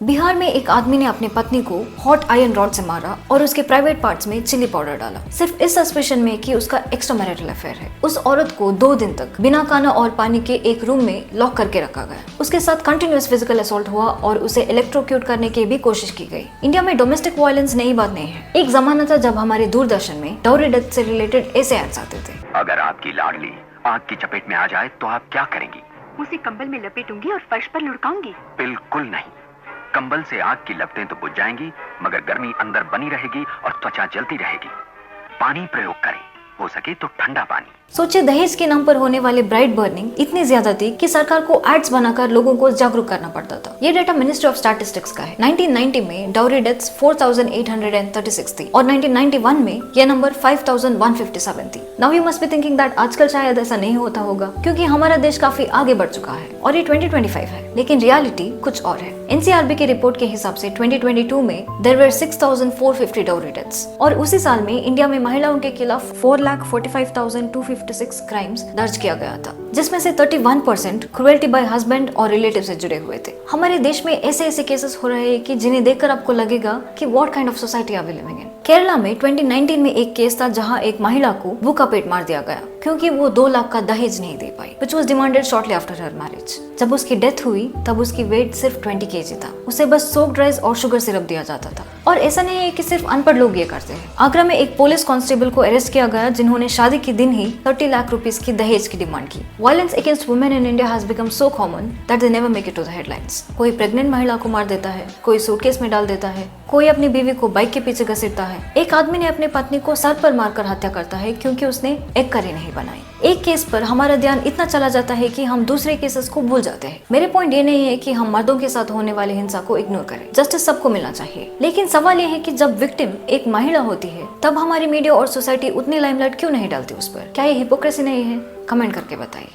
बिहार में एक आदमी ने अपनी पत्नी को हॉट आयरन रॉड से मारा और उसके प्राइवेट पार्ट्स में चिली पाउडर डाला, सिर्फ इस सस्पेशन में कि उसका एक्स्ट्रा मैरिटल अफेयर है। उस औरत को 2 दिन तक बिना खाना और पानी के एक रूम में लॉक करके रखा गया। उसके साथ कंटिन्यूअस फिजिकल असॉल्ट हुआ और उसे इलेक्ट्रोक्यूट करने की भी कोशिश की गई। इंडिया में डोमेस्टिक वायलेंस नई बात नहीं है। एक जमाना था जब हमारे दूरदर्शन में डाउरी डेथ से रिलेटेड ऐसे एड्स आते थे। अगर आपकी लाडली आग की चपेट में आ जाए तो आप क्या करेंगी? उसे कंबल में लपेटूंगी और फर्श पर लुढ़काऊंगी। बिल्कुल नहीं। कंबल से आग की लपटें तो बुझ जाएंगी, मगर गर्मी अंदर बनी रहेगी और त्वचा जलती रहेगी। पानी प्रयोग करें, हो सके तो ठंडा पानी। सोचिए, दहेज के नाम पर होने वाले ब्राइड बर्निंग इतनी ज्यादा थी कि सरकार को एड्स बनाकर लोगों को जागरूक करना पड़ता था। ये डाटा मिनिस्ट्री ऑफ स्टैटिस्टिक्स का है। 1990 में डाउरी डेथ्स 4836 थी और 1991 में यह नंबर 5157 थी। Now you must be thinking that आजकल शायद ऐसा नहीं होता होगा क्योंकि हमारा देश काफी आगे बढ़ चुका है और ये 2025 है, लेकिन रियलिटी कुछ और है। एनसीआरबी की रिपोर्ट के हिसाब से 2022 में देयर वर 6450 डाउरी डेथ्स और उसी साल में इंडिया में महिलाओं के खिलाफ 4,45,256 क्राइम्स दर्ज किया गया था, जिसमें से 31% क्रुएल्टी बाय हस्बैंड और रिलेटिव से जुड़े हुए थे। हमारे देश में ऐसे केसेस हो रहे हैं कि जिन्हें देखकर आपको लगेगा कि what kind of society are we living in. Kerala में 2019 में एक केस था जहां एक महिला को भूखा पेट मार दिया गया क्योंकि वो 2 लाख का दहेज नहीं दे पाई, which was demanded shortly after her marriage। जब उसकी डेथ हुई तब उसकी वेट सिर्फ 20 kg था। उसे बस सोक्ड राइस और शुगर सिरप दिया जाता था। और ऐसा नहीं है कि सिर्फ अनपढ़ लोग ये करते हैं। आगरा में एक पुलिस कांस्टेबल को अरेस्ट किया गया जिन्होंने शादी के दिन ही 30 लाख रुपीस की दहेज की डिमांड की। Violence against women in India has become so common that they never make it to the headlines. कोई प्रेग्नेंट महिला को मार देता है, कोई सूटकेस में डाल देता है, कोई अपनी बीवी को बाइक के पीछे घसीटता है। एक आदमी ने अपनी पत्नी को सर पर मारकर हत्या करता है क्योंकि उसने एग करी नहीं बनाई। एक केस पर हमारा ध्यान इतना चला जाता है कि हम दूसरे केसेस को भूल जाते हैं। मेरे पॉइंट ये नहीं है कि हम मर्दों के साथ होने वाली हिंसा को इग्नोर करें। जस्टिस सबको मिलना चाहिए, लेकिन सवाल ये है कि जब विक्टिम एक महिला होती है तब हमारी मीडिया और सोसाइटी उतनी लाइमलाइट क्यों नहीं डालती उस पर? क्या ये हिपोक्रेसी नहीं है? कमेंट करके बताइए।